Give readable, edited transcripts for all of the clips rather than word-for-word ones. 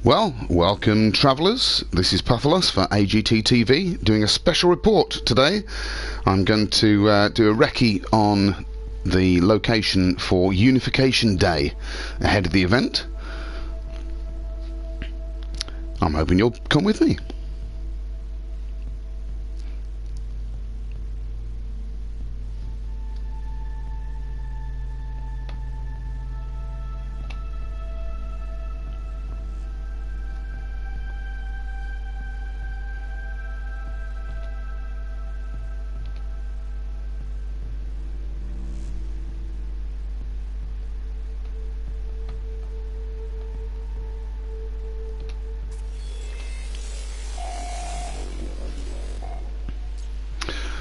Well, welcome travellers. This is Pathalos for AGT TV doing a special report today. I'm going to do a recce on the location for Unification Day ahead of the event. I'm hoping you'll come with me.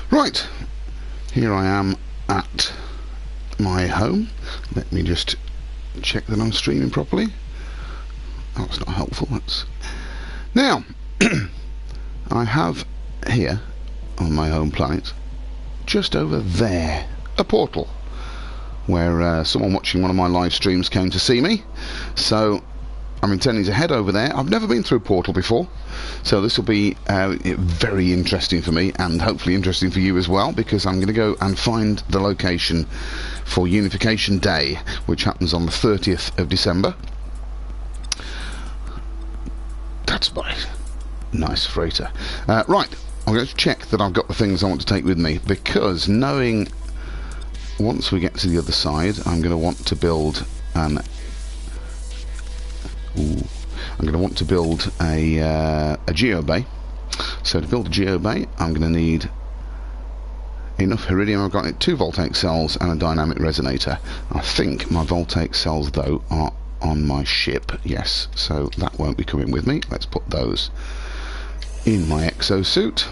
Right, here I am at my home. Let me just check that I'm streaming properly. Oh, that's not helpful. That's now I have here on my home planet, just over there, a portal where someone watching one of my live streams came to see me. So I'm intending to head over there. I've never been through a portal before, so this will be very interesting for me, and hopefully interesting for you as well, because I'm going to go and find the location for Unification Day, which happens on the 30th of December. That's my nice freighter. Right, I'm going to check that I've got the things I want to take with me, because knowing once we get to the other side, I'm going to want to build an I'm going to want to build a geobay. So to build a geobay, I'm going to need enough iridium. I've got 2 voltaic cells and a dynamic resonator. I think my voltaic cells, though, are on my ship. Yes, so that won't be coming with me. Let's put those in my exosuit.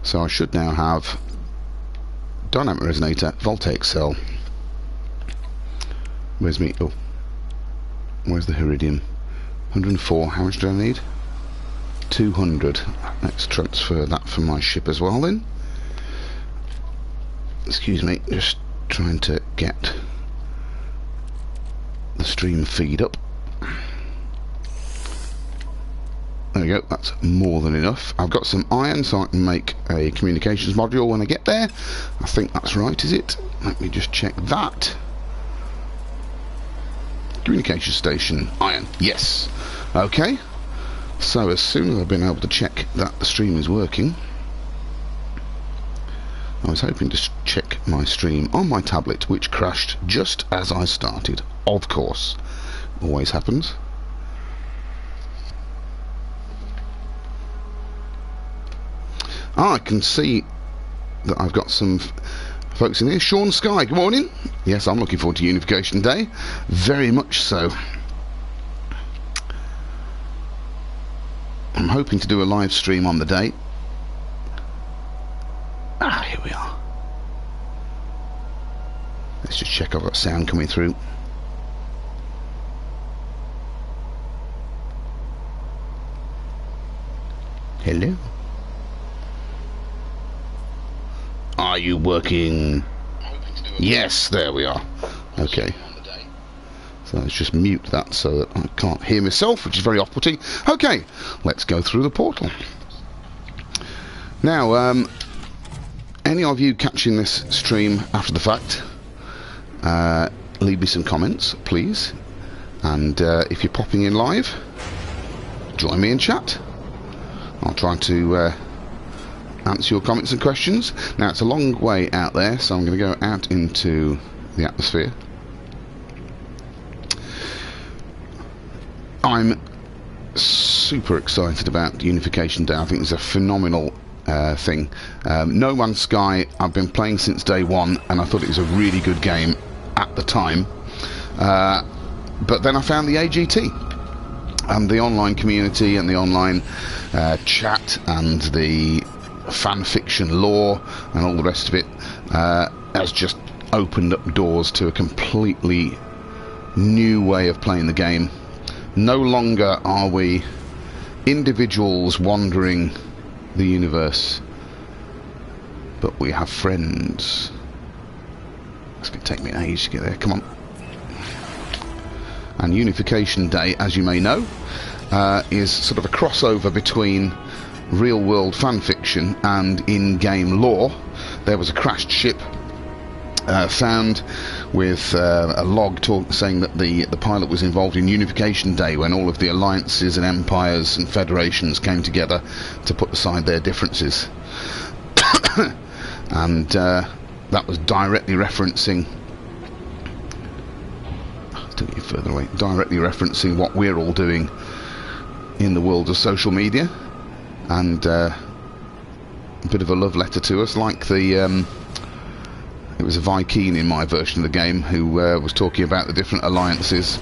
So I should now have dynamic resonator, voltaic cell. Where's me? Oh. Where's the iridium? 104. How much do I need? 200. Let's transfer that from my ship as well then. Excuse me, just trying to get the stream feed up. There we go, that's more than enough. I've got some iron so I can make a communications module when I get there. I think that's right, is it? Let me just check that. Communication station, iron, yes. Okay, so as soon as I've been able to check that the stream is working, I was hoping to check my stream on my tablet, which crashed just as I started. Of course, always happens. I can see that I've got some folks in here. Sean Sky, good morning. Yes, I'm looking forward to Unification Day. Very much so. I'm hoping to do a live stream on the day. Ah, here we are. Let's just check I've got sound coming through. Hello. Are you working? Yes, there we are. Okay. So let's just mute that so that I can't hear myself, which is very off-putting. Okay, let's go through the portal. Now, any of you catching this stream after the fact, leave me some comments, please. And if you're popping in live, join me in chat. I'll try to answer your comments and questions. Now, it's a long way out there, so I'm going to go out into the atmosphere. I'm super excited about Unification Day. I think it's a phenomenal thing. No Man's Sky I've been playing since day one, and I thought it was a really good game at the time. But then I found the AGT and the online community and the online chat and the fan fiction lore and all the rest of it has just opened up doors to a completely new way of playing the game. No longer are we individuals wandering the universe, but we have friends. It's going to take me an age to get there. Come on. And Unification Day, as you may know, is sort of a crossover between real-world fanfiction and in-game lore. There was a crashed ship found with a log saying that the pilot was involved in Unification Day, when all of the alliances and empires and federations came together to put aside their differences. And that was directly referencing what we're all doing in the world of social media, and a bit of a love letter to us, like the it was a Viking in my version of the game who was talking about the different alliances,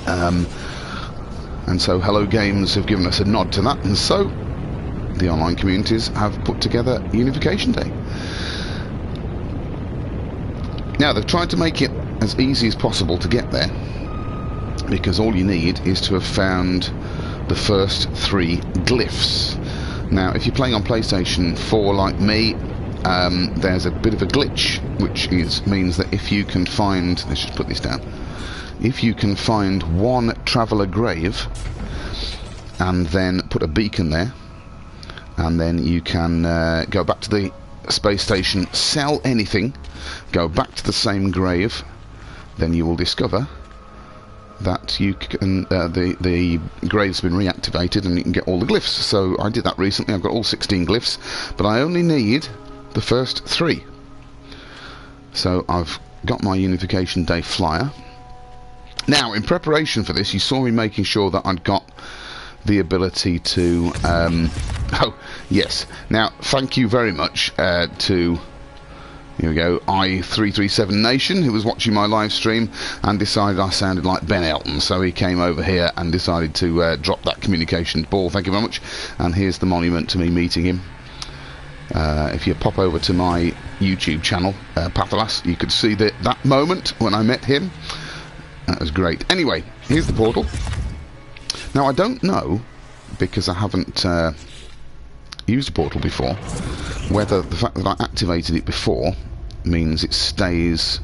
and so Hello Games have given us a nod to that, and so the online communities have put together Unification Day. Now, they've tried to make it as easy as possible to get there, because all you need is to have found the first 3 glyphs. Now, if you're playing on PlayStation 4 like me, there's a bit of a glitch, which means that if you can find, let's just put this down, if you can find one traveller grave and then put a beacon there, and then you can go back to the space station, sell anything, go back to the same grave, then you will discover that you can the grave's been reactivated and you can get all the glyphs. So I did that recently. I've got all 16 glyphs, but I only need the first 3. So I've got my Unification Day flyer. Now, in preparation for this, you saw me making sure that I'd got the ability to oh yes, now thank you very much to, here we go, I337 Nation, who was watching my live stream and decided I sounded like Ben Elton, so he came over here and decided to drop that communication ball. Thank you very much. And here's the monument to me meeting him. If you pop over to my YouTube channel, Pathalas, you could see that moment when I met him. That was great. Anyway, here's the portal. Now, I don't know, because I haven't used a portal before, whether the fact that I activated it before means it stays,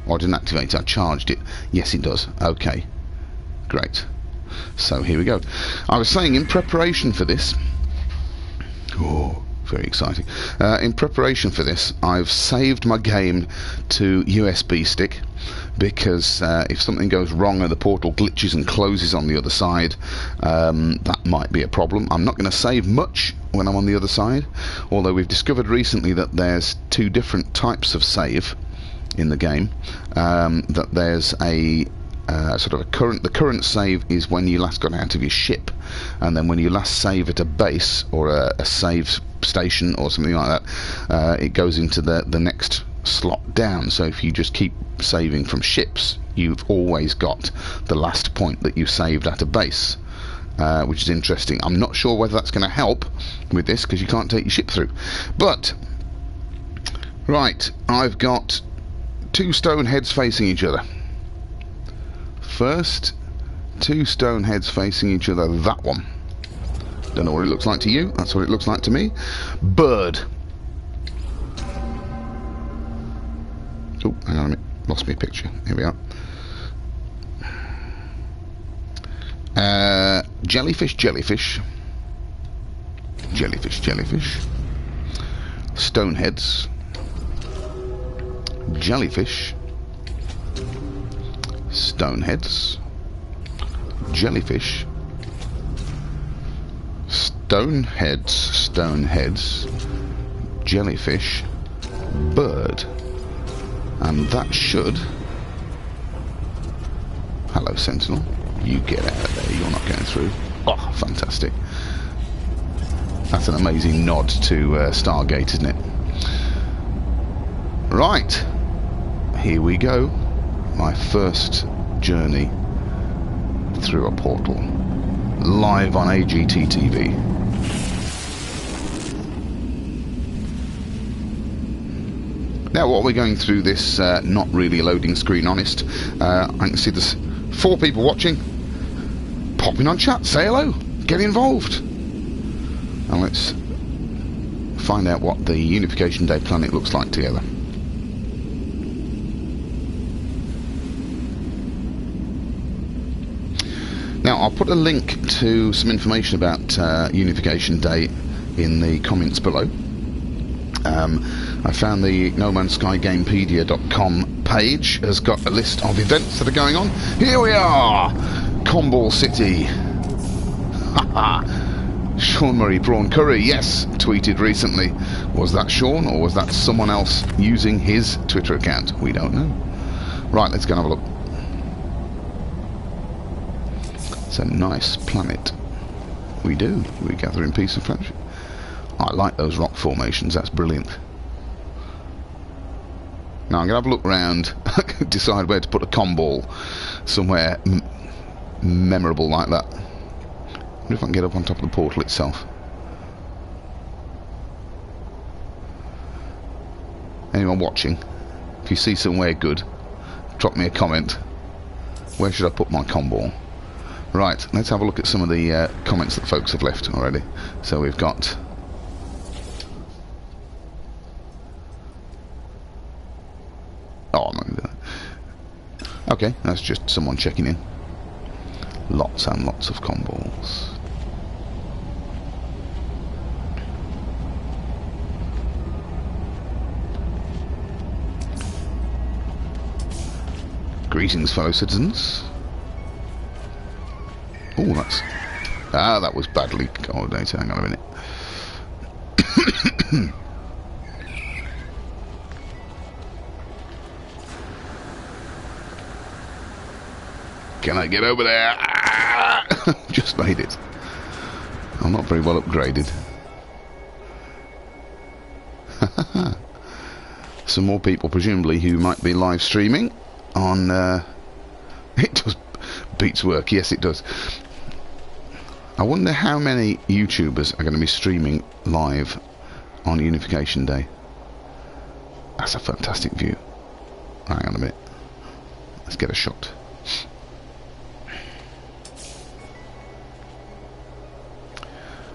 or I didn't activate it, I charged it. Yes, it does. Okay, great. So here we go. I was saying, in preparation for this, oh, very exciting, in preparation for this, I've saved my game to USB stick, because if something goes wrong and the portal glitches and closes on the other side, that might be a problem. I'm not going to save much when I'm on the other side, although we've discovered recently that there's 2 different types of save in the game. That there's a sort of the current save is when you last got out of your ship, and then when you last save at a base or a save station or something like that, it goes into the next slot down. So if you just keep saving from ships, you've always got the last point that you saved at a base, which is interesting. I'm not sure whether that's going to help with this, because you can't take your ship through. But right, I've got 2 stone heads facing each other. First, 2 stone heads facing each other. That one. Don't know what it looks like to you. That's what it looks like to me. Bird. Oh, hang on a minute. Lost me a picture. Here we are. Jellyfish, jellyfish. Jellyfish, jellyfish. Stoneheads. Jellyfish. Stoneheads. Jellyfish. Stoneheads. Stoneheads. Jellyfish. Bird. And that should... Hello, Sentinel. You get out of there. You're not going through. Oh, fantastic. That's an amazing nod to Stargate, isn't it? Right. Here we go. My first journey through a portal. Live on AGT TV. Now, while we're going through this not really loading screen, honest, I can see there's 4 people watching. Pop in on chat, say hello, get involved. And let's find out what the Unification Day planet looks like together. Now, I'll put a link to some information about Unification Day in the comments below. I found the No Man's Sky Gamepedia.com page has got a list of events that are going on. Here we are! Comball City. Sean Murray Prawn Curry, yes, tweeted recently. Was that Sean, or was that someone else using his Twitter account? We don't know. Right, let's go and have a look. It's a nice planet. We do. We gather in peace and friendship. I like those rock formations. That's brilliant. Now I'm going to have a look around, decide where to put a comball somewhere memorable like that. I wonder if I can get up on top of the portal itself. Anyone watching? If you see somewhere good, drop me a comment. Where should I put my comball? Right, let's have a look at some of the comments that folks have left already. So we've got... Oh, I'm not going to do that. Okay, that's just someone checking in. Lots and lots of comballs. Greetings, fellow citizens. Oh, that's... Ah, that was badly coordinated. Hang on a minute. Can I get over there? Ah! Just made it. I'm not very well upgraded. Some more people, presumably, who might be live streaming on... It does beats work. Yes, it does. I wonder how many YouTubers are going to be streaming live on Unification Day. That's a fantastic view. Hang on a minute. Let's get a shot.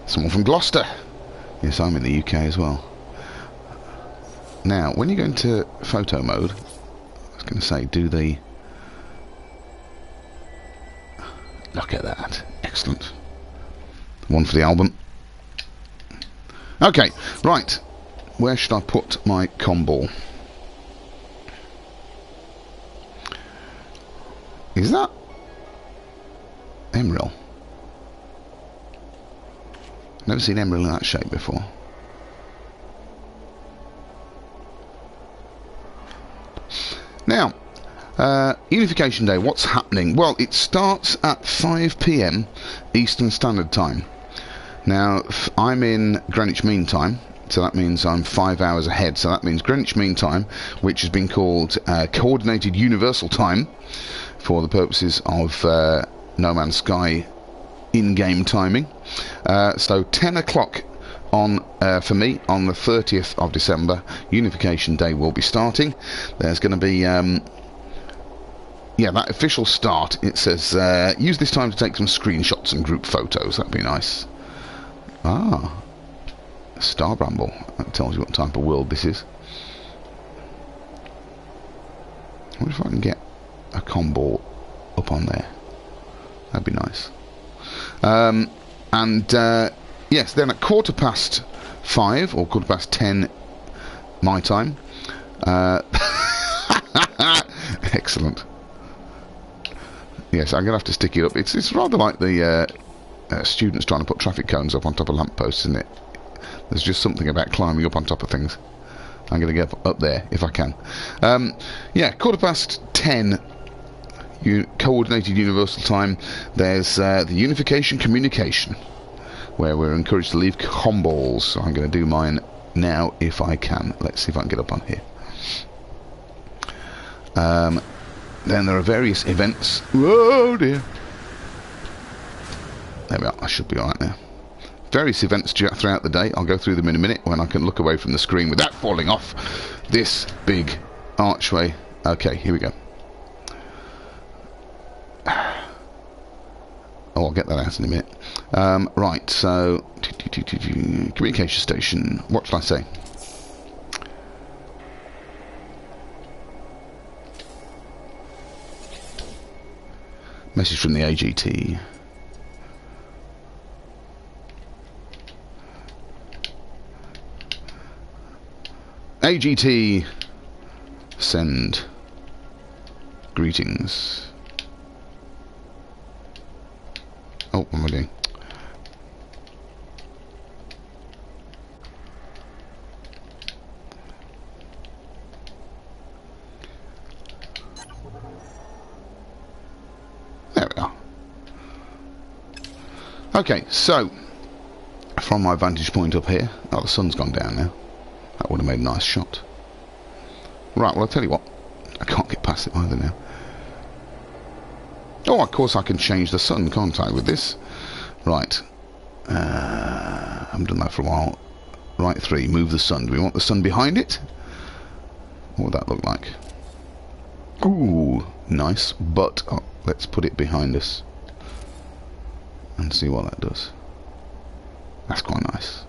Someone from Gloucester. Yes, I'm in the UK as well. Now, when you go into photo mode, I was going to say, do the... Look at that. Excellent. One for the album. Okay, right. Where should I put my comball? Is that Emerald? Never seen Emerald in that shape before. Now, Unification Day, what's happening? Well, it starts at 5 PM Eastern Standard Time. Now, I'm in Greenwich Mean Time, so that means I'm 5 hours ahead. So that means Greenwich Mean Time, which has been called Coordinated Universal Time for the purposes of No Man's Sky in-game timing. So 10 o'clock on for me on the 30th of December, Unification Day will be starting. There's going to be yeah, that official start. It says use this time to take some screenshots and group photos. That'd be nice. Ah, Star Bramble. That tells you what type of world this is. I wonder if I can get a combo up on there. That'd be nice. Yes, then at 5:15 or 10:15 my time. Excellent. Yes, I'm gonna have to stick it up. It's rather like the students trying to put traffic cones up on top of lampposts, isn't it? There's just something about climbing up on top of things. I'm gonna get up there if I can. Yeah, 10:15. Coordinated Universal Time. There's the Unification Communication, where we're encouraged to leave comballs. So I'm going to do mine now if I can. Let's see if I can get up on here. Then there are various events. Whoa dear. There we are. I should be alright now. Various events throughout the day. I'll go through them in a minute when I can look away from the screen without falling off this big archway. Okay, here we go. Oh, I'll get that out in a minute. Right, so communication station. What shall I say? Message from the AGT. AGT, send greetings. Oh, what am I doing? There we are. Okay, so from my vantage point up here, oh, the sun's gone down now. That would have made a nice shot. Right, well, I'll tell you what, I can't get past it either now. Oh, of course I can change the sun, can't I, with this? Right. I haven't done that for a while. Right, 3, move the sun. Do we want the sun behind it? What would that look like? Ooh, nice, but let's put it behind us and see what that does. That's quite nice.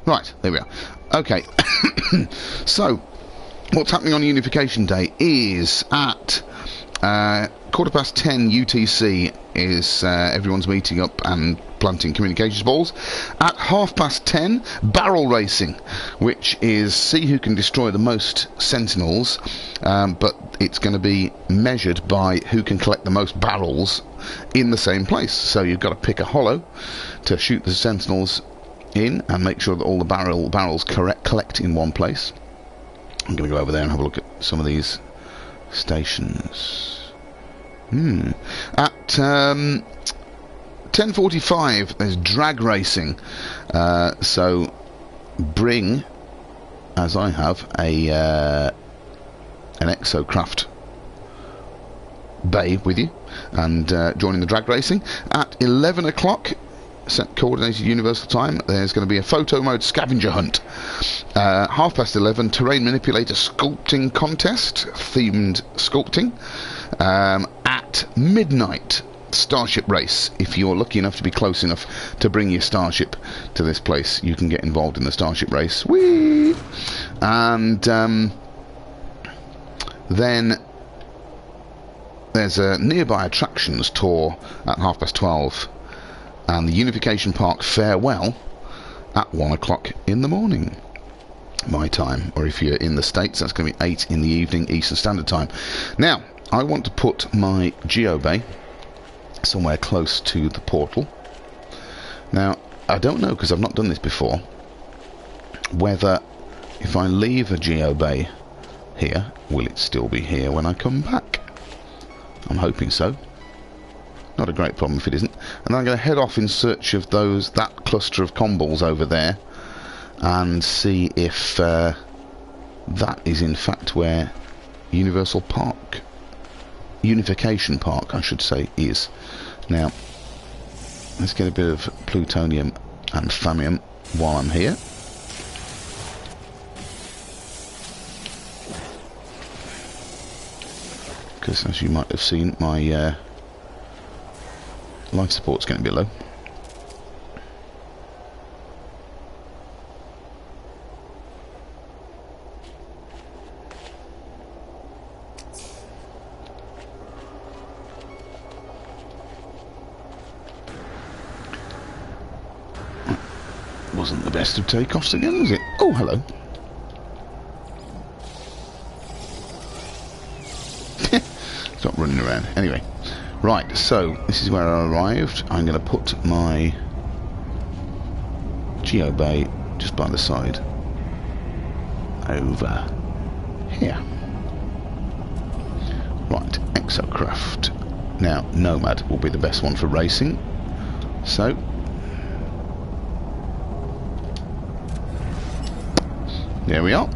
Right, there we are. Okay, so what's happening on Unification Day is at 10:15 UTC is everyone's meeting up and planting communications balls. At 10:30, barrel racing, which is see who can destroy the most sentinels, but it's going to be measured by who can collect the most barrels in the same place. So you've got to pick a hollow to shoot the sentinels in and make sure that all the barrels collect in one place. I'm going to go over there and have a look at some of these stations. At 10:45 there's drag racing, so bring, as I have, an exocraft bay with you and joining the drag racing. At 11 o'clock coordinated universal time, there's going to be a photo mode scavenger hunt. 11:30 terrain manipulator sculpting contest, themed sculpting. At midnight starship race. If you're lucky enough to be close enough to bring your starship to this place, you can get involved in the starship race. Whee! And then there's a nearby attractions tour at 12:30 and the Unification Park farewell at 1 o'clock in the morning, my time, or if you're in the States that's going to be 8 in the evening Eastern Standard Time. Now I want to put my geobay somewhere close to the portal. Now I don't know, because I've not done this before, whether if I leave a geobay here, will it still be here when I come back? I'm hoping so. Not a great problem if it isn't. And then I'm going to head off in search of that cluster of comballs over there and see if that is in fact where Unification Park, I should say, is. Now, let's get a bit of plutonium and thamium while I'm here. Because, as you might have seen, my life support's going to be low. Wasn't the best of takeoffs again, was it? Oh, hello. Stop running around. Anyway, right, so this is where I arrived. I'm going to put my geobay just by the side over here. Right, exocraft. Now, Nomad will be the best one for racing. So there we are.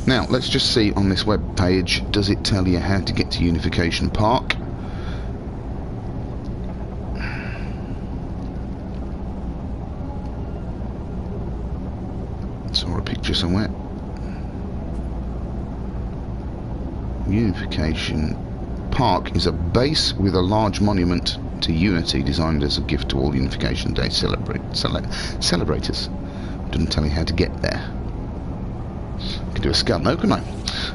Now let's just see on this web page, does it tell you how to get to Unification Park? Saw a picture somewhere. Unification Park is a base with a large monument to unity designed as a gift to all Unification Day celebrators. Doesn't tell you how to get there. I can do a scan though, couldn't I?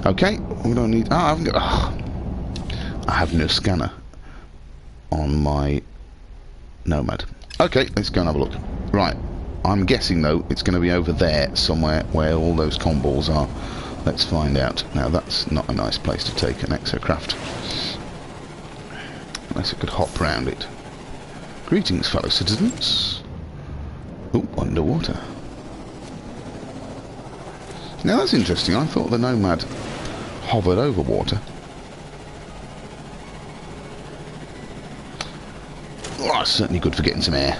Okay, we don't need. I haven't got. I have no scanner on my Nomad. Okay, let's go and have a look. Right, I'm guessing though it's going to be over there somewhere where all those comballs are. Let's find out. Now that's not a nice place to take an exocraft. Unless I could hop round it. Greetings, fellow citizens. Oh, underwater. Now that's interesting. I thought the Nomad hovered over water. Oh, that's certainly good for getting some air.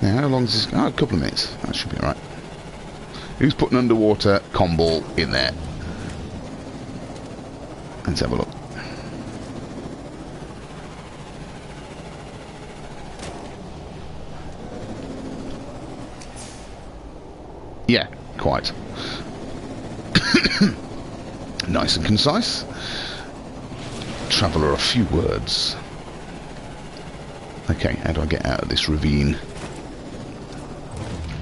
Now, how long is this? Oh, a couple of minutes. That should be alright. Who's putting underwater comball in there? Let's have a look. Yeah, quite. Nice and concise. Traveller, a few words. Okay, how do I get out of this ravine?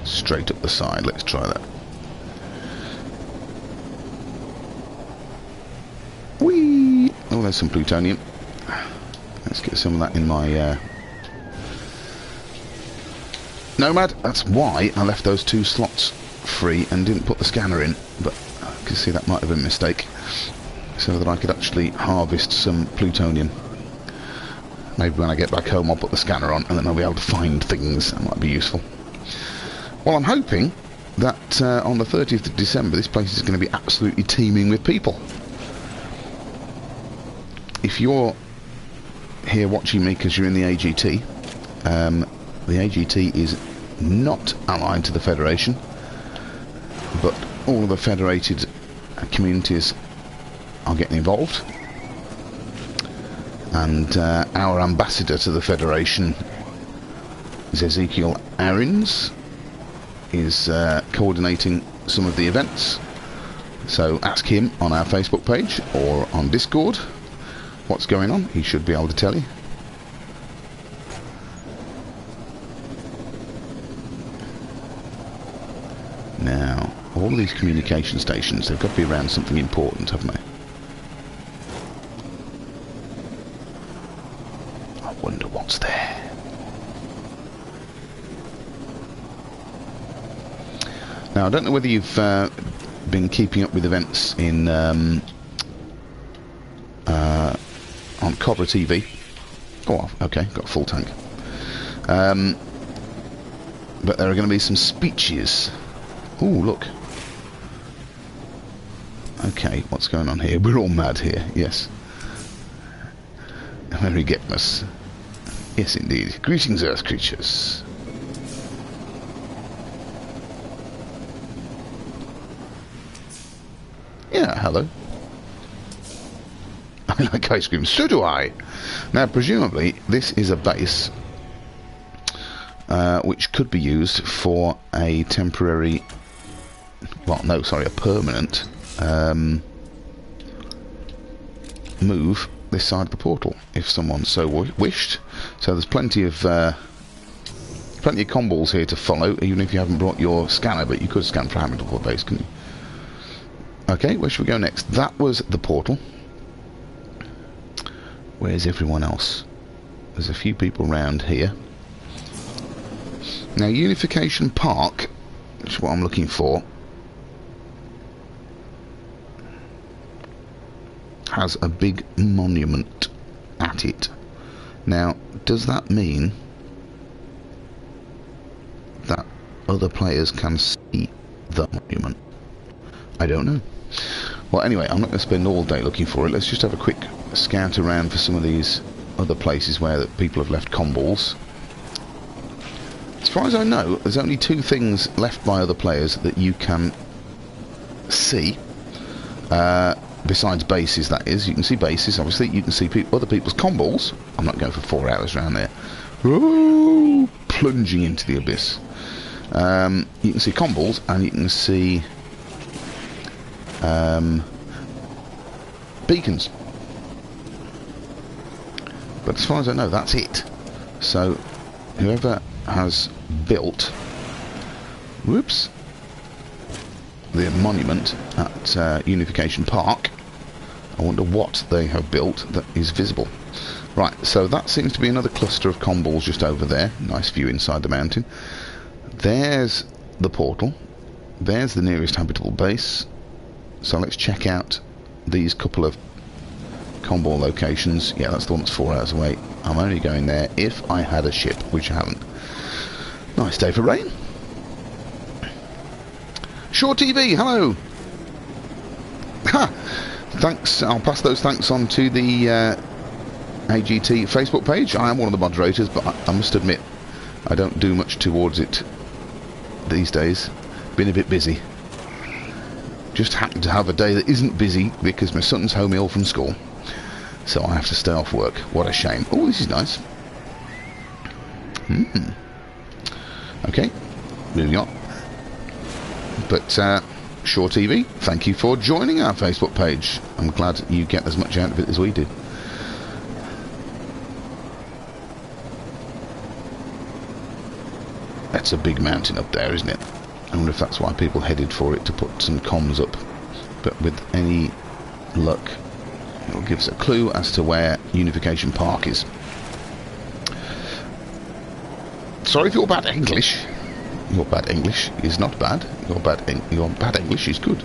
Straight up the side, let's try that. Whee! Oh, there's some plutonium. Let's get some of that in my Nomad. That's why I left those 2 slots free and didn't put the scanner in, but I can see that might have been a mistake, so that I could actually harvest some plutonium. Maybe when I get back home I'll put the scanner on and then I'll be able to find things. That might be useful. Well, I'm hoping that on the 30th of December this place is going to be absolutely teeming with people. If you're here watching me because you're in the AGT, the AGT is not allied to the Federation, but all of the federated communities are getting involved, and our ambassador to the Federation is Ezekiel Aarons, is coordinating some of the events, so ask him on our Facebook page or on Discord what's going on. He should be able to tell you. Now, all of these communication stations, they've got to be around something important, haven't they? I wonder what's there. Now, I don't know whether you've been keeping up with events in on Cobra TV. Oh, okay, got a full tank. But there are going to be some speeches. Oh, look. Okay, what's going on here? We're all mad here, yes. Merry Getmas. Yes, indeed. Greetings, Earth creatures. Yeah, hello. I like ice cream. So do I. Now, presumably, this is a base which could be used for a temporary... Well, no, sorry, a permanent move this side of the portal, if someone so wished. So there's plenty of comballs here to follow, even if you haven't brought your scanner, but you could scan for Hamilton base, couldn't you? Okay, where should we go next? That was the portal. Where's everyone else? There's a few people around here. Now, Unification Park, which is what I'm looking for, has a big monument at it. Now, does that mean that other players can see the monument? I don't know. Well, anyway, I'm not going to spend all day looking for it. Let's just have a quick scout around for some of these other places where people have left comballs. As far as I know, there's only 2 things left by other players that you can see. Besides bases, that is. You can see bases, obviously. You can see other people's comballs. I'm not going for 4 hours around there. Ooh, plunging into the abyss. You can see comballs, and you can see beacons. But as far as I know, that's it. So, whoever has built... Whoops. The monument at Unification Park I wonder what they have built that is visible. Right, so that seems to be another cluster of comm balls just over there. Nice view inside the mountain. There's the portal. There's the nearest habitable base. So let's check out these couple of comm ball locations. Yeah, that's the one that's 4 hours away. I'm only going there if I had a ship, which I haven't. Nice day for rain. Shore TV, hello. Ha! Thanks. I'll pass those thanks on to the AGT Facebook page. I am one of the moderators, but I must admit I don't do much towards it these days. Been a bit busy. Just happened to have a day that isn't busy because my son's home ill from school, so I have to stay off work. What a shame. Oh, this is nice. Okay, moving on. But Shore TV, thank you for joining our Facebook page. I'm glad you get as much out of it as we do. That's a big mountain up there, isn't it? I wonder if that's why people headed for it, to put some comms up. But with any luck, it'll give us a clue as to where Unification Park is. Sorry if you're bad English. Your bad English is not bad. Your bad English is good.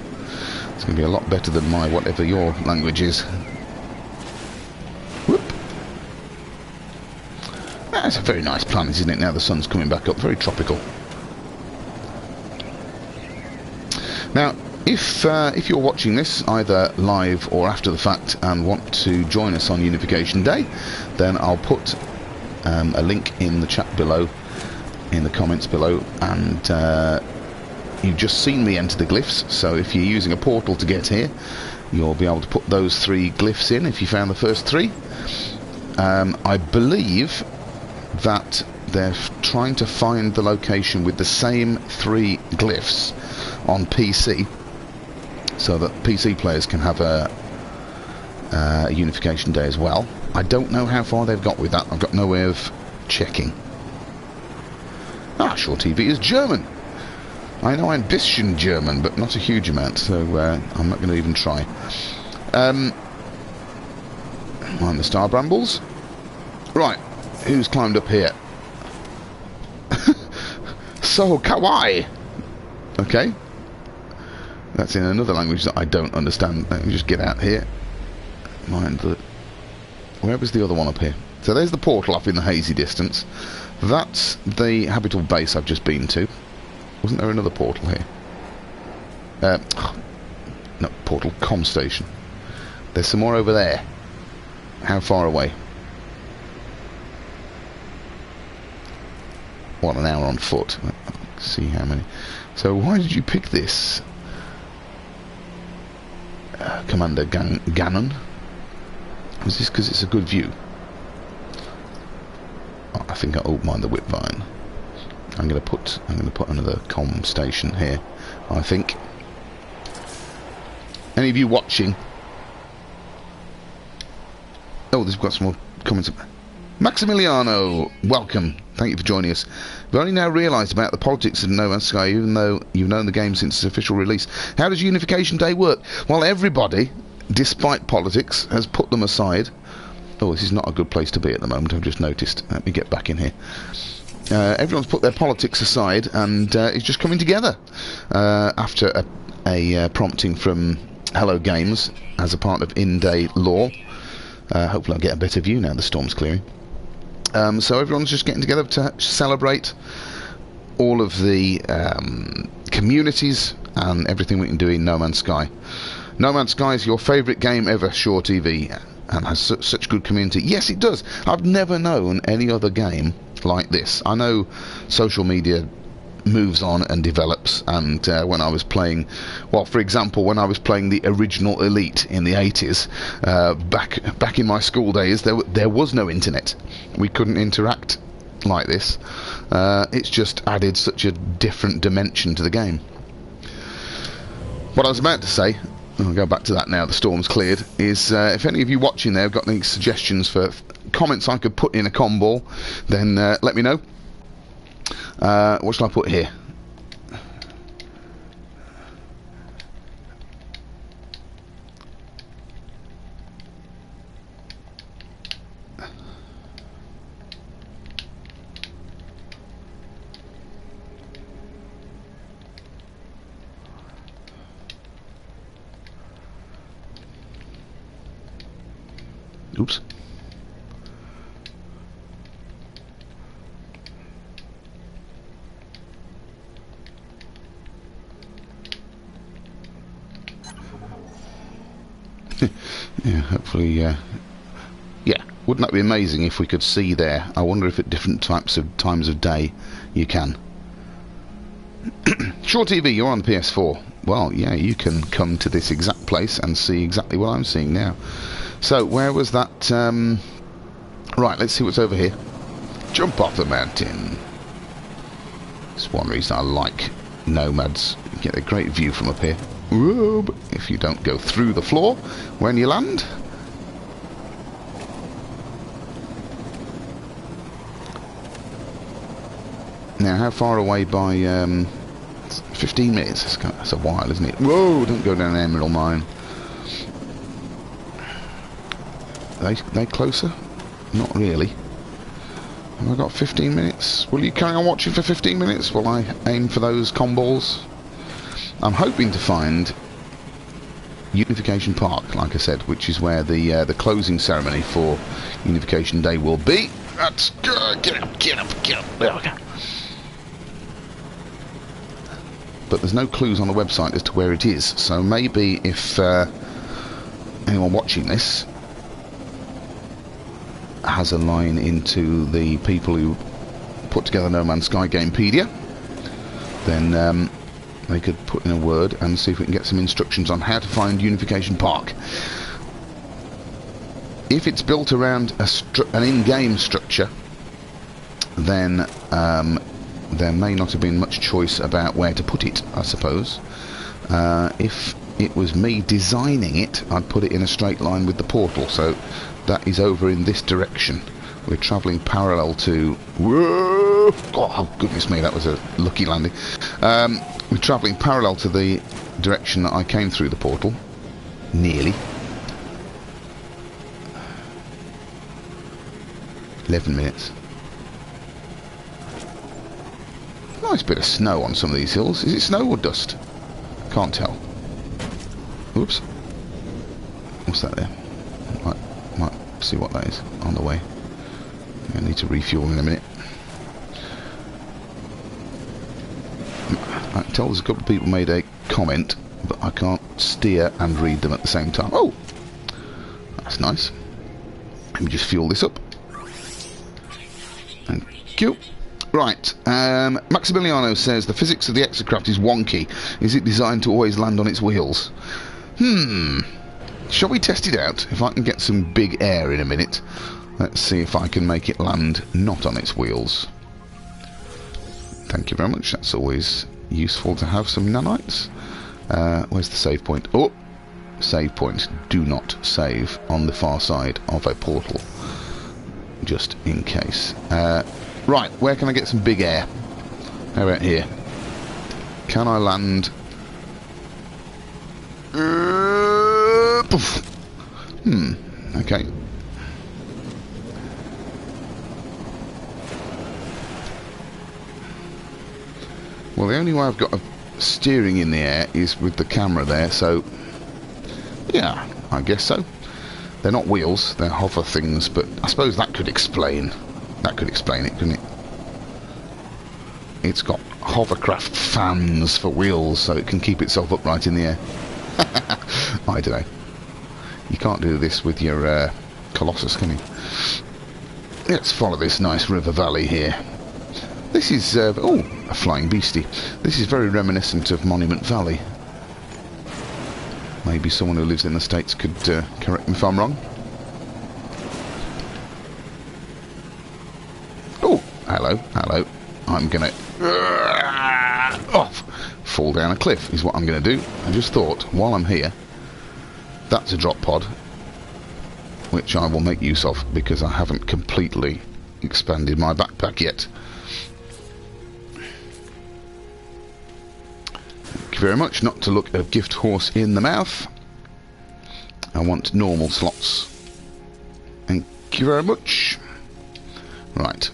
It's going to be a lot better than my whatever your language is. Whoop. That's a very nice planet, isn't it? Now the sun's coming back up. Very tropical. Now, if you're watching this either live or after the fact and want to join us on Unification Day, then I'll put a link in the chat below, in the comments below, and you've just seen me enter the glyphs. So if you're using a portal to get here, you'll be able to put those 3 glyphs in if you found the first 3. I believe that they're trying to find the location with the same 3 glyphs on PC, so that PC players can have a Unification Day as well. I don't know how far they've got with that. I've got no way of checking. Ah, Shore TV is German. I know I'm bisschen German, but not a huge amount, so I'm not going to even try. I'm the Star Brambles. Right, who's climbed up here? So kawaii. Okay. That's in another language that I don't understand. Let me just get out here. Mind that. Where was the other one up here? So there's the portal up in the hazy distance. That's the habitable base I've just been to. Wasn't there another portal here? No, portal comm station. There's some more over there. How far away? What, an hour on foot? Let's see how many. So why did you pick this? Commander Gannon. Was this because it's a good view? Oh, I think I'll mind the whipvine. I'm going to put another comm station here, I think. Any of you watching? Oh, we've got some more comments. Maximiliano, welcome. Thank you for joining us. We've only now realised about the politics of No Man's Sky, even though you've known the game since its official release. How does Unification Day work? Well, everybody, despite politics, has put them aside. Oh, this is not a good place to be at the moment, I've just noticed. Let me get back in here. Everyone's put their politics aside and is just coming together after a prompting from Hello Games as a part of in-day law. Hopefully I'll get a better view now the storm's clearing. So everyone's just getting together to celebrate all of the communities and everything we can do in No Man's Sky. No Man's Sky is your favourite game ever, Shore TV, and has such good community. Yes, it does. I've never known any other game like this. I know social media moves on and develops, and when I was playing, well, for example, when I was playing the original Elite in the 80s, back in my school days, there was no internet. We couldn't interact like this. It's just added such a different dimension to the game. What I was about to say, I'll go back to that now the storm's cleared, is if any of you watching there have got any suggestions for comments I could put in a comm ball, then let me know. What shall I put here? Oops. Yeah, hopefully, yeah. Wouldn't that be amazing if we could see there? I wonder if at different times of day you can. Sure TV, you're on the PS4. Well, yeah, you can come to this exact place and see exactly what I'm seeing now. So, where was that? Right, let's see what's over here. Jump off the mountain. It's one reason I like Nomads. You get a great view from up here. Whoa, but if you don't go through the floor when you land. Now, how far away by 15 minutes? That's a while, isn't it? Whoa, don't go down an emerald mine. Are they closer? Not really. Have I got 15 minutes? Will you carry on watching for 15 minutes while I aim for those comballs? I'm hoping to find Unification Park, like I said, which is where the closing ceremony for Unification Day will be. Let's go! Get up! There we go. But there's no clues on the website as to where it is, so maybe if anyone watching this has a line into the people who put together No Man's Sky Gamepedia, then they could put in a word and see if we can get some instructions on how to find Unification Park. If it's built around an in-game structure, then there may not have been much choice about where to put it, I suppose. If it was me designing it, I'd put it in a straight line with the portal, so that is over in this direction. We're travelling parallel to... Whoa! Oh, goodness me, that was a lucky landing. We're travelling parallel to the direction that I came through the portal. Nearly. 11 minutes. Nice bit of snow on some of these hills. Is it snow or dust? Can't tell. Oops. What's that there? Might see what that is on the way. I need to refuel in a minute. I can tell there's a couple of people made a comment, but I can't steer and read them at the same time. Oh! That's nice. Let me just fuel this up. Thank you. Right, Maximiliano says the physics of the exocraft is wonky. Is it designed to always land on its wheels? Shall we test it out? If I can get some big air in a minute, let's see if I can make it land not on its wheels. Thank you very much. That's always useful to have some nanites. Where's the save point? Oh, save point. Do not save on the far side of a portal, just in case. Right, where can I get some big air? How about here? Can I land? Poof. Okay. Well, the only way I've got of steering in the air is with the camera there, so yeah, I guess so. They're not wheels, they're hover things, but I suppose that could explain it, couldn't it? It's got hovercraft fans for wheels so it can keep itself upright in the air. I don't know. You can't do this with your Colossus, can you? Let's follow this nice river valley here. This is, oh, a flying beastie. This is very reminiscent of Monument Valley. Maybe someone who lives in the States could correct me if I'm wrong. Oh, hello. I'm gonna fall down a cliff is what I'm gonna do. I just thought, while I'm here, that's a drop pod, which I will make use of because I haven't completely expanded my backpack yet. Thank you very much. Not to look a gift horse in the mouth. I want normal slots. Thank you very much. Right.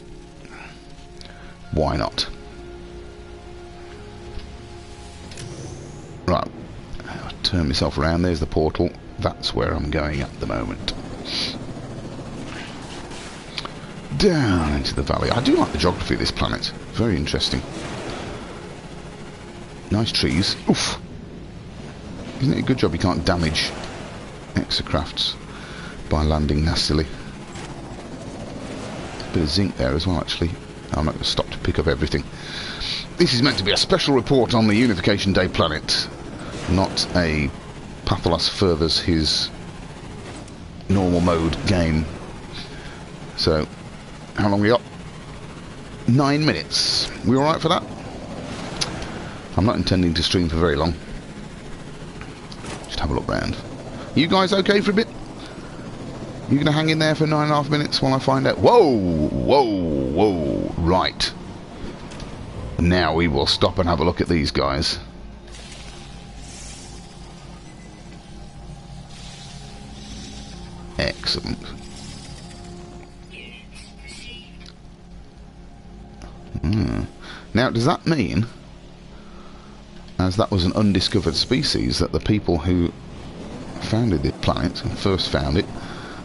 Why not? Right. I'll turn myself around. There's the portal. That's where I'm going at the moment. down into the valley. I do like the geography of this planet. Very interesting. Nice trees. Oof. Isn't it a good job you can't damage exocrafts by landing nastily? Bit of zinc there as well, actually. I'm not going to stop to pick up everything. This is meant to be a special report on the Unification Day planet, not a Pathalos furthers his normal mode game. So, how long we got? 9 minutes. We alright for that? I'm not intending to stream for very long. Just have a look round. You guys okay for a bit? You going to hang in there for 9.5 minutes while I find out? Whoa! Whoa! Whoa! Right. Now we will stop and have a look at these guys. Excellent. Now, does that mean, as that was an undiscovered species, that the people who founded this planet and first found it,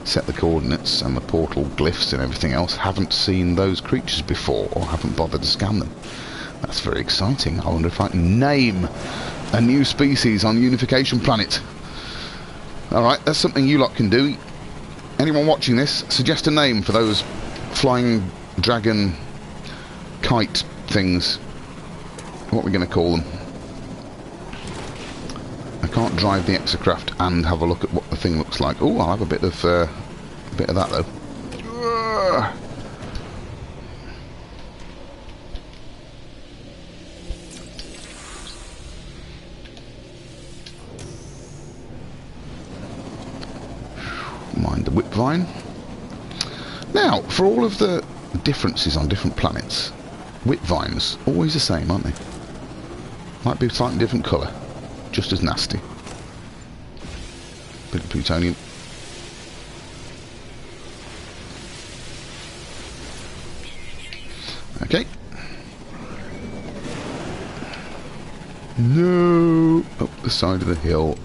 set the coordinates and the portal glyphs and everything else, haven't seen those creatures before or haven't bothered to scan them? That's very exciting. I wonder if I can name a new species on Unification Planet. Alright, that's something you lot can do. Anyone watching this, suggest a name for those flying dragon kite things. What are we going to call them? I can't drive the exocraft and have a look at what the thing looks like. Oh, I'll have a bit of that though. Mind the whipvine. Now, for all of the differences on different planets, whipvines always the same, aren't they? Might be a slightly different colour, just as nasty. Bit of plutonium. Okay. No, up the side of the hill.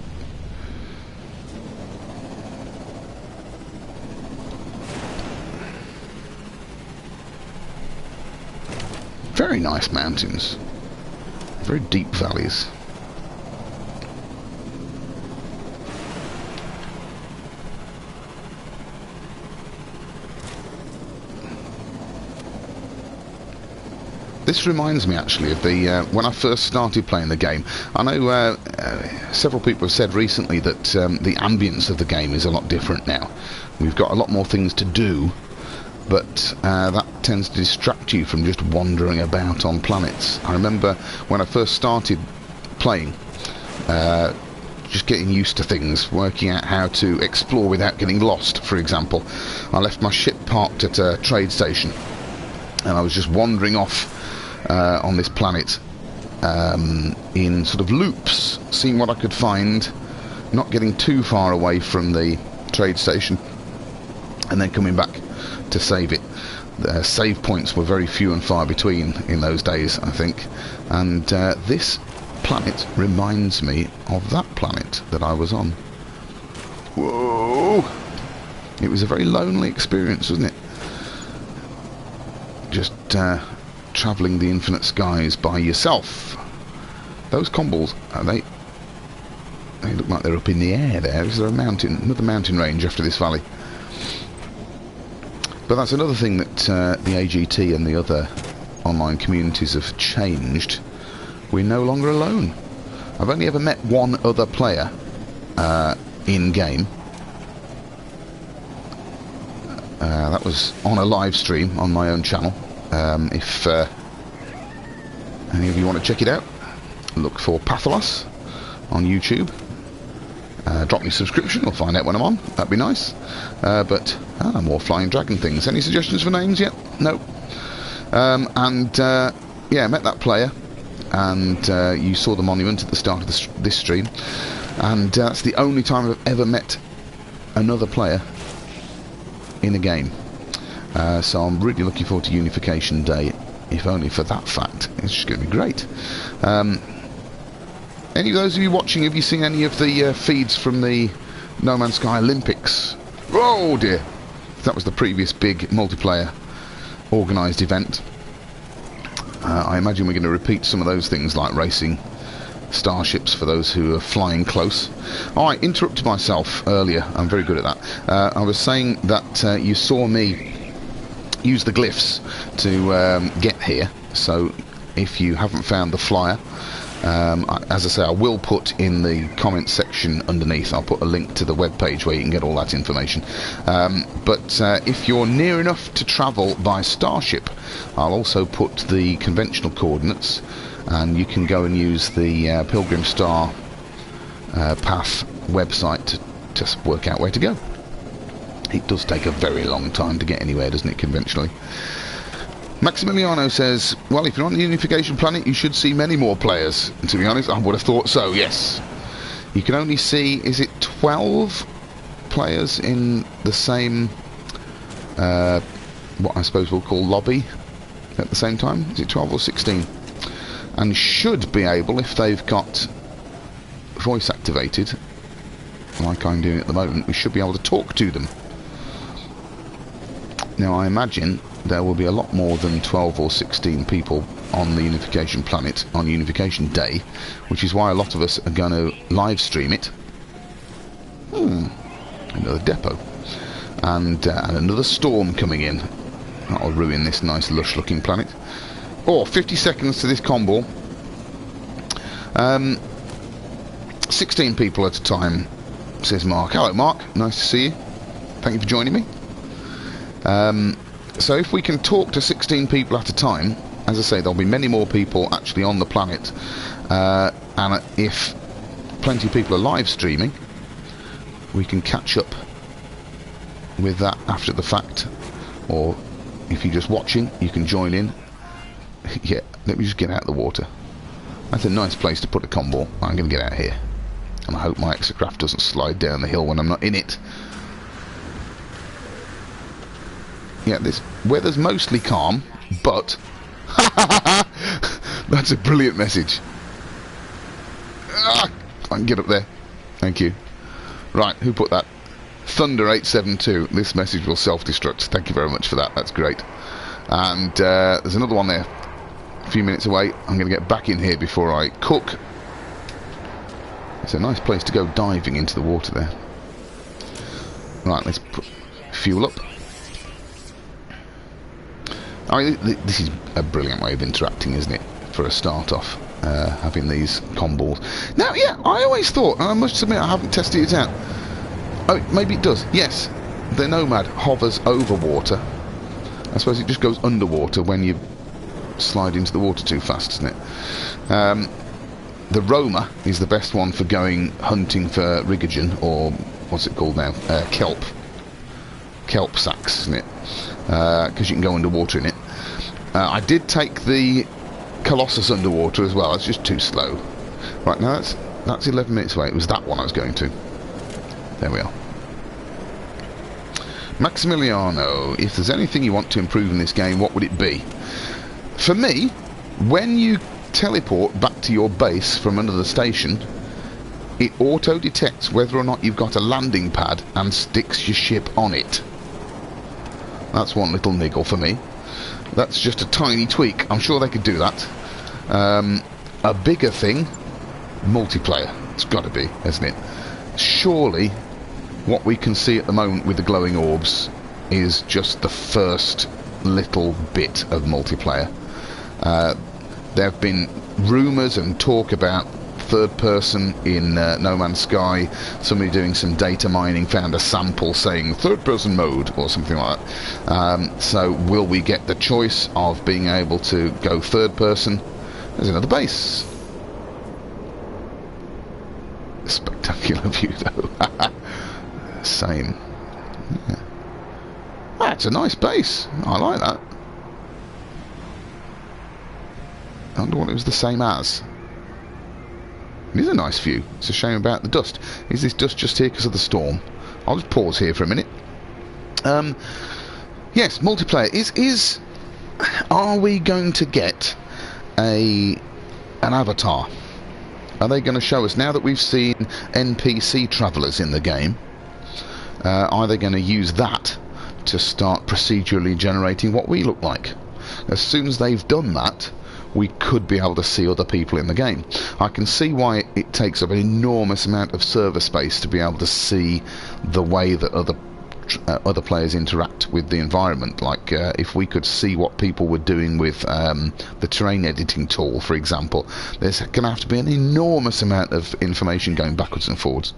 Very nice mountains. Very deep valleys. This reminds me actually of the when I first started playing the game. I know several people have said recently that the ambience of the game is a lot different now. We've got a lot more things to do, but that tends to distract you from just wandering about on planets. I remember when I first started playing, just getting used to things, working out how to explore without getting lost, for example. I left my ship parked at a trade station, and I was just wandering off on this planet in sort of loops, seeing what I could find, not getting too far away from the trade station, and then coming back to save it. The save points were very few and far between in those days, I think, and this planet reminds me of that planet that I was on. Whoa! It was a very lonely experience, wasn't it? Just travelling the infinite skies by yourself. Those comballs, they look like they're up in the air there. Is there a mountain, another mountain range after this valley? But that's another thing that the AGT and the other online communities have changed. We're no longer alone. I've only ever met one other player in-game. That was on a live stream on my own channel. If any of you want to check it out, look for Pathalos on YouTube. Drop me a subscription, I'll find out when I'm on. That'd be nice. But more flying dragon things. Any suggestions for names yet? No. Yeah, met that player, and you saw the monument at the start of this stream, and that's the only time I've ever met another player in a game. So I'm really looking forward to Unification Day, if only for that fact. It's just going to be great. Any of those of you watching, have you seen any of the feeds from the No Man's Sky Olympics? Oh dear! That was the previous big multiplayer organised event. I imagine we're going to repeat some of those things, like racing starships for those who are flying close. I interrupted myself earlier. I'm very good at that. I was saying that you saw me use the glyphs to get here. So if you haven't found the flyer, as I say, I will put in the comments section underneath, I'll put a link to the web page where you can get all that information. But if you're near enough to travel by starship, I'll also put the conventional coordinates, and you can go and use the Pilgrim Star Path website to just work out where to go. It does take a very long time to get anywhere, doesn't it, conventionally? Maximiliano says, well, if you're on the Unification planet, you should see many more players. And to be honest, I would have thought so, yes. You can only see, is it 12 players in the same, what I suppose we'll call lobby at the same time? Is it 12 or 16? And should be able, if they've got voice activated, like I'm doing at the moment, we should be able to talk to them. Now, I imagine there will be a lot more than 12 or 16 people on the Unification planet on Unification Day, which is why a lot of us are going to live stream it. Another depot. And another storm coming in. That'll ruin this nice lush looking planet. 50 seconds to this combo. 16 people at a time, says Mark. Hello Mark, nice to see you. Thank you for joining me. So if we can talk to 16 people at a time, as I say, there'll be many more people actually on the planet, and if plenty of people are live streaming, we can catch up with that after the fact, or if you're just watching, you can join in. Yeah, let me just get out of the water. That's a nice place to put a combo. I'm going to get out here, and I hope my exocraft doesn't slide down the hill when I'm not in it. Yeah, this weather's mostly calm, but that's a brilliant message. I can get up there. Thank you. Right, who put that? Thunder872. This message will self-destruct. Thank you very much for that. That's great. And there's another one there, a few minutes away. I'm going to get back in here before I cook. It's a nice place to go diving into the water there. Right, let's put fuel up. I mean, this is a brilliant way of interacting, isn't it? For a start off, having these combos. Now, yeah, I always thought, and I must admit I haven't tested it out. Oh, maybe it does. Yes, the Nomad hovers over water. I suppose it just goes underwater when you slide into the water too fast, isn't it? The Roma is the best one for going hunting for rigogen, or what's it called now? Kelp sacks, isn't it? Because you can go underwater in it. I did take the Colossus underwater as well. It's just too slow. Right, now that's 11 minutes away. It was that one I was going to. There we are. Maximiliano, if there's anything you want to improve in this game, what would it be? For me, when you teleport back to your base from under the station, it auto-detects whether or not you've got a landing pad and sticks your ship on it. That's one little niggle for me. That's just a tiny tweak. I'm sure they could do that. A bigger thing, multiplayer. It's got to be, isn't it? Surely, what we can see at the moment with the glowing orbs is just the first little bit of multiplayer. There have been rumours and talk about third person in No Man's Sky. Somebody doing some data mining found a sample saying third person mode or something like that. So will we get the choice of being able to go third person? There's another base. Spectacular view though. Same. Yeah. That's a nice base. I like that. I wonder what it was the same as. It is a nice view. It's a shame about the dust. Is this dust just here because of the storm? I'll just pause here for a minute. Yes, multiplayer. Are we going to get an avatar? Are they going to show us, now that we've seen NPC travellers in the game, are they going to use that to start procedurally generating what we look like. As soon as they've done that, we could be able to see other people in the game. I can see why it takes up an enormous amount of server space to be able to see the way that other players interact with the environment. Like if we could see what people were doing with the terrain editing tool, for example, there's going to have to be an enormous amount of information going backwards and forwards.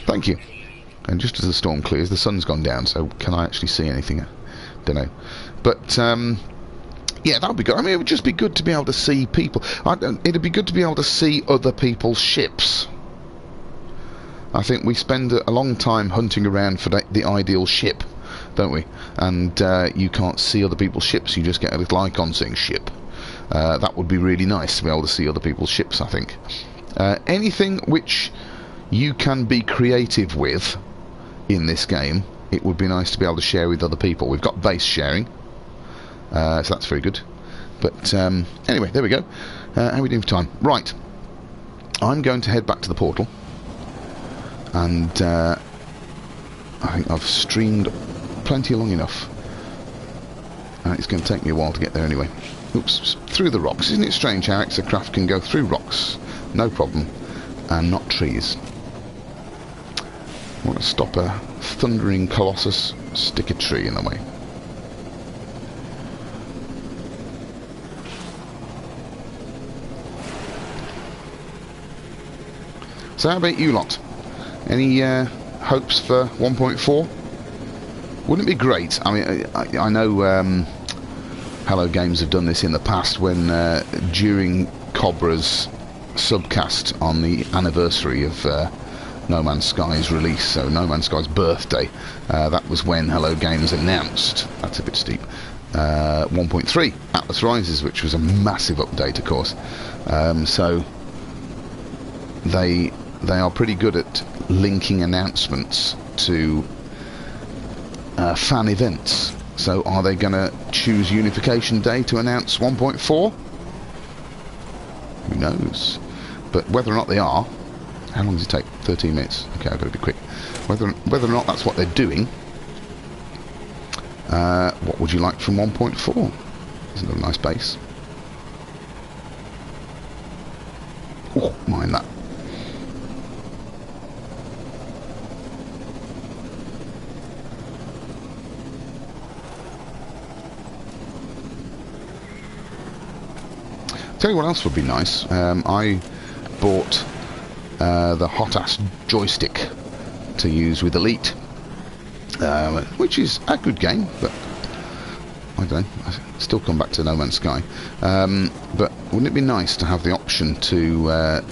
Thank you. And just as the storm clears, the sun's gone down, so can I actually see anything? Don't know. But yeah, that would be good. I mean, it would just be good to be able to see people. It'd be good to be able to see other people's ships. I think we spend a long time hunting around for the ideal ship, don't we? And you can't see other people's ships. You just get a little icon saying ship. That would be really nice to be able to see other people's ships, I think. Anything which you can be creative with in this game, it would be nice to be able to share with other people. We've got base sharing, so that's very good. But anyway, there we go. How are we doing for time? Right, I'm going to head back to the portal, and I think I've streamed plenty long enough. It's going to take me a while to get there anyway. Oops, through the rocks. Isn't it strange how Exocraft can go through rocks, no problem, and not trees? I want to stop a thundering colossus, stick a tree in the way. So how about you lot? Any hopes for 1.4? Wouldn't it be great? I mean, I know Hello Games have done this in the past when during Cobra's subcast on the anniversary of No Man's Sky's release, so No Man's Sky's birthday, that was when Hello Games announced, that's a bit steep, 1.3 Atlas Rises, which was a massive update, of course. So they are pretty good at linking announcements to fan events. So are they going to choose Unification Day to announce 1.4? Who knows? But whether or not they are, how long does it take? 13 minutes. Okay, I've got to be quick. Whether or not that's what they're doing, what would you like from 1.4? Isn't it a nice base? Oh, mind that. Tell you what else would be nice. I bought the hot-ass joystick to use with Elite, which is a good game, but I don't know, I still come back to No Man's Sky. But wouldn't it be nice to have the option to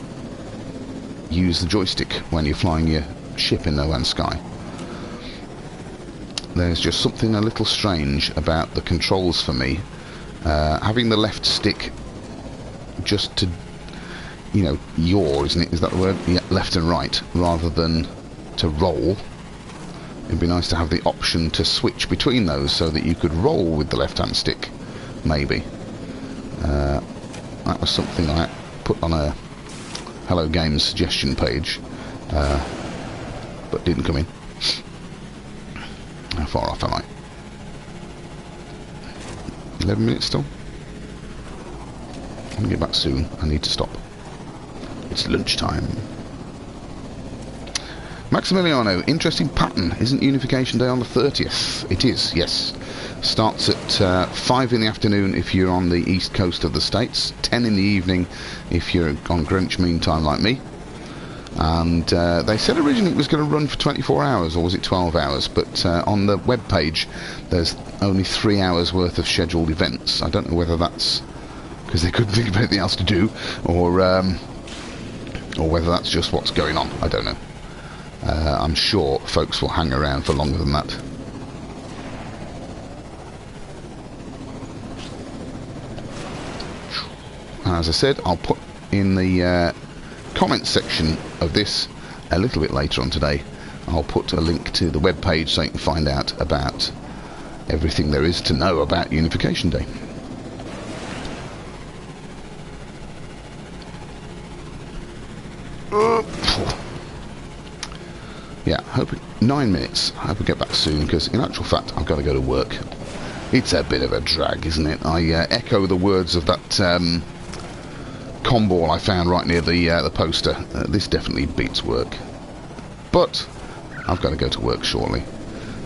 use the joystick when you're flying your ship in No Man's Sky? There's just something a little strange about the controls for me. Having the left stick just to, you know, yaw, isn't it? Is that the word? Yeah, left and right, rather than to roll. It'd be nice to have the option to switch between those so that you could roll with the left-hand stick, maybe. That was something I put on a Hello Games suggestion page, but didn't come in. How far off am I? 11 minutes still? I'm going to get back soon. I need to stop. It's lunchtime. Maximiliano, interesting pattern. Isn't Unification Day on the 30th? It is, yes. Starts at 5 in the afternoon if you're on the east coast of the States, 10 in the evening if you're on Greenwich Mean Time like me. And they said originally it was going to run for 24 hours, or was it 12 hours? But on the web page, there's only 3 hours worth of scheduled events. I don't know whether that's because they couldn't think of anything else to do, or whether that's just what's going on. I don't know. I'm sure folks will hang around for longer than that. As I said, I'll put in the comments section of this a little bit later on today. I'll put a link to the web page so you can find out about everything there is to know about Unification Day. Yeah, 9 minutes. I hope we get back soon, because in actual fact I've got to go to work. It's a bit of a drag, isn't it? I echo the words of that comball I found right near the poster. This definitely beats work. But I've got to go to work shortly.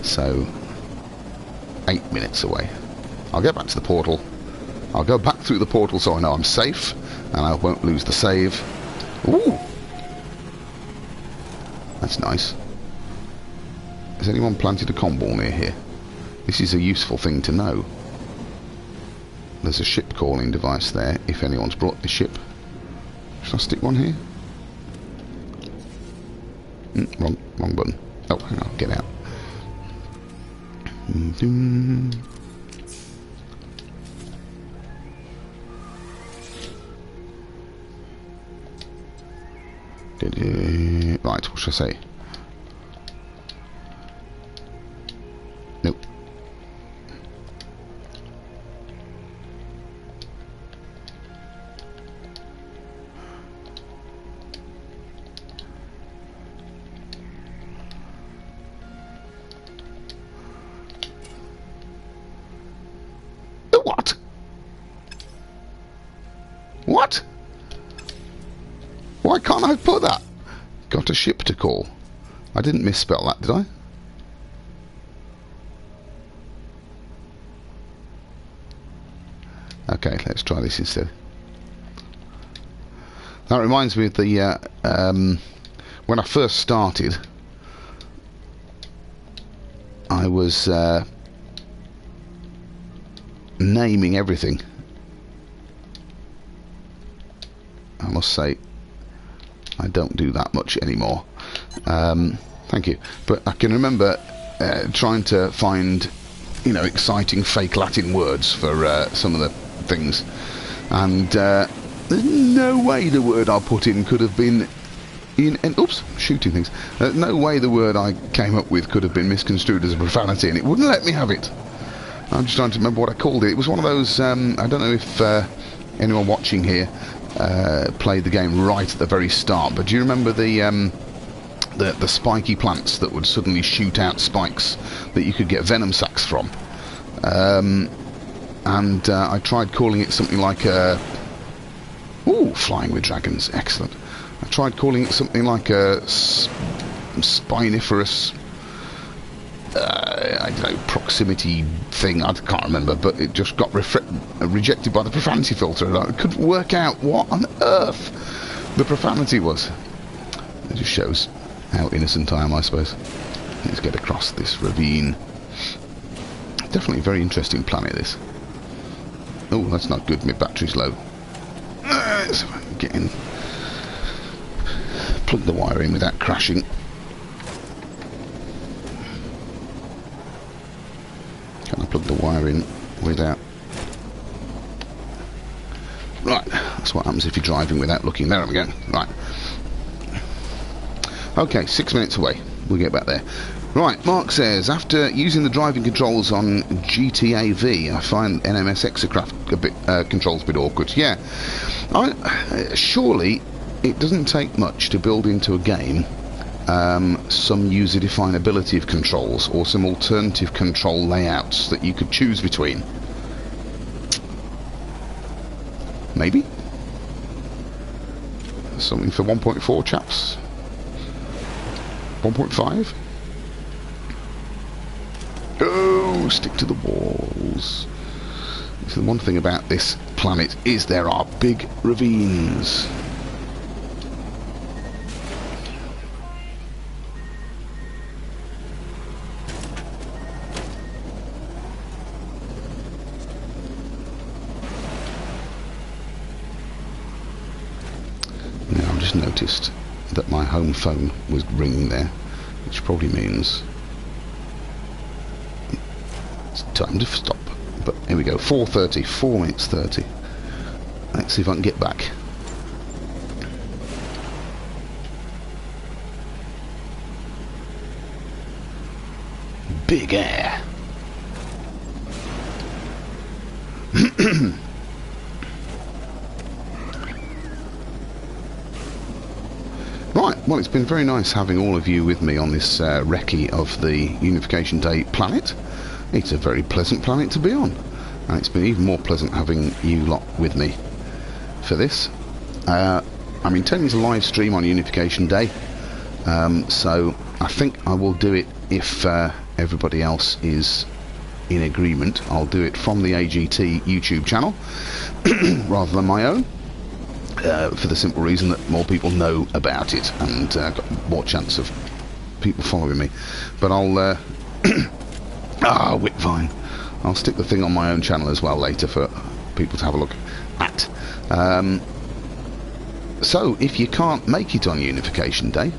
So 8 minutes away. I'll get back to the portal. I'll go back through the portal so I know I'm safe and I won't lose the save. Ooh! That's nice. Has anyone planted a comball near here? This is a useful thing to know. There's a ship calling device there, if anyone's brought the ship. Should I stick one here? Wrong button. Oh, hang on, get out. Right, what should I say? Nope. What? What? Why can't I put that? Got a ship to call. I didn't misspell that, did I? Okay, let's try this instead. That reminds me of the when I first started, I was naming everything. I must say, I don't do that much anymore. Thank you. But I can remember trying to find, you know, exciting fake Latin words for some of the things, and there's no way the word I put in could have been oops, shooting things. No way the word I came up with could have been misconstrued as a profanity, and it wouldn't let me have it. I'm just trying to remember what I called it. It was one of those, I don't know if anyone watching here played the game right at the very start, but do you remember the spiky plants that would suddenly shoot out spikes that you could get venom sacs from? And I tried calling it something like ooh, flying with dragons, excellent. I tried calling it something like a spiniferous, I don't know, proximity thing. I can't remember, but it just got rejected by the profanity filter, and I couldn't work out what on earth the profanity was. It just shows how innocent I am, I suppose. Let's get across this ravine. Definitely a very interesting planet, this. Oh, that's not good. My battery's low. So I can get in. Plug the wire in without crashing. Can I plug the wire in without... Right, that's what happens if you're driving without looking. There we go. Right. Okay, 6 minutes away. We'll get back there. Right, Mark says, after using the driving controls on GTA V, I find NMS Exocraft controls a bit awkward. Yeah, surely it doesn't take much to build into a game some user definability of controls, or some alternative control layouts that you could choose between. Maybe? Something for 1.4 chaps? 1.5? Oh, stick to the walls. So the one thing about this planet is there are big ravines. Now I've just noticed that my home phone was ringing there, which probably means it's time to stop. But here we go, 4:30, 4 minutes 30. Let's see if I can get back. Big air. Right, well, it's been very nice having all of you with me on this recce of the Unification Day planet. It's a very pleasant planet to be on, and it's been even more pleasant having you lot with me for this. I'm intending to live stream on Unification Day, so I think I will do it if everybody else is in agreement. I'll do it from the AGT YouTube channel rather than my own, for the simple reason that more people know about it and got more chance of people following me. But I'll Whipvine, I'll stick the thing on my own channel as well later for people to have a look at. So if you can't make it on Unification Day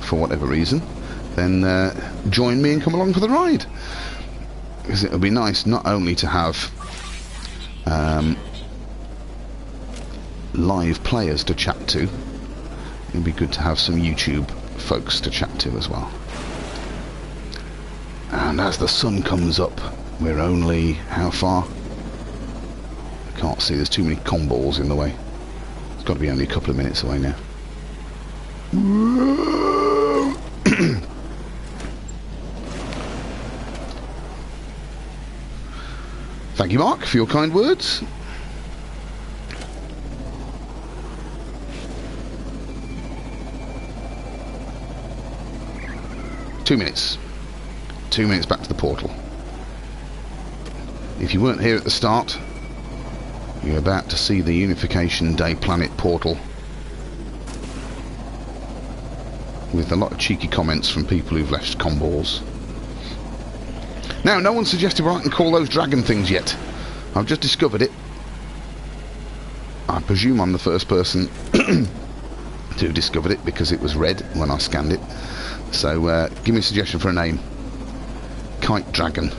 for whatever reason, then join me and come along for the ride, because it would be nice not only to have live players to chat to, it'd be good to have some YouTube folks to chat to as well. And as the sun comes up, we're only how far? I can't see, there's too many comballs in the way. It's got to be only a couple of minutes away now. Thank you, Mark, for your kind words. Two minutes back to the portal. If you weren't here at the start, you're about to see the Unification Day planet portal, with a lot of cheeky comments from people who've left comballs. Now, no one suggested what I can call those dragon things yet. I've just discovered it. I presume I'm the first person to have discovered it, because it was red when I scanned it. So give me a suggestion for a name. Kite dragon.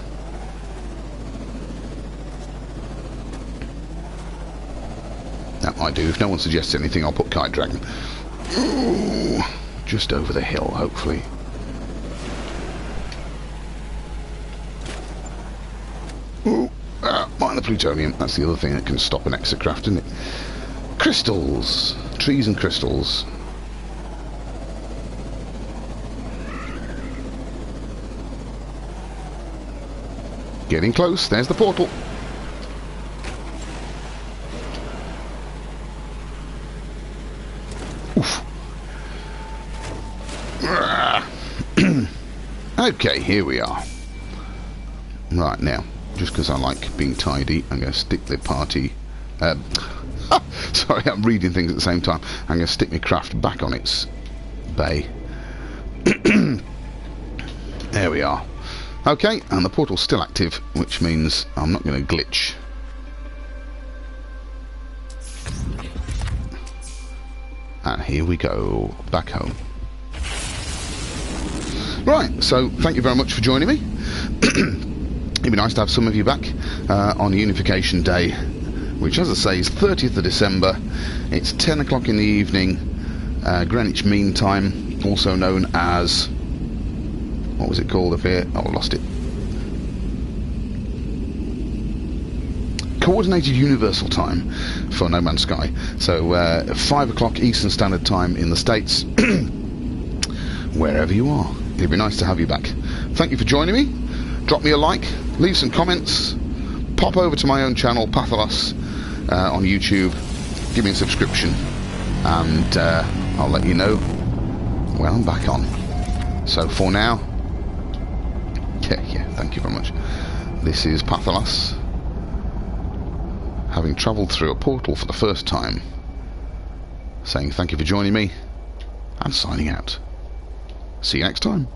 That might do. If no one suggests anything, I'll put kite dragon. Ooh, just over the hill, hopefully. Ooh, mine the plutonium. That's the other thing that can stop an exocraft, isn't it? Crystals. Trees and crystals. Getting close. There's the portal. Oof. Okay, here we are. Right, now, just because I like being tidy, I'm going to stick the party... sorry, I'm reading things at the same time. I'm going to stick my craft back on its bay. There we are. Okay, and the portal's still active, which means I'm not going to glitch. And here we go, back home. Right, so thank you very much for joining me. It'd be nice to have some of you back on Unification Day, which, as I say, is 30th of December. It's 10 o'clock in the evening, Greenwich Mean Time, also known as... what was it called up here? Oh, I lost it. Coordinated Universal Time for No Man's Sky. So 5 o'clock Eastern Standard Time in the States, wherever you are. It'd be nice to have you back. Thank you for joining me. Drop me a like, leave some comments, pop over to my own channel, Pathalos, on YouTube, give me a subscription, and I'll let you know when I'm back on. So for now, yeah, thank you very much. This is Pathalos, having travelled through a portal for the first time, saying thank you for joining me, and signing out. See you next time.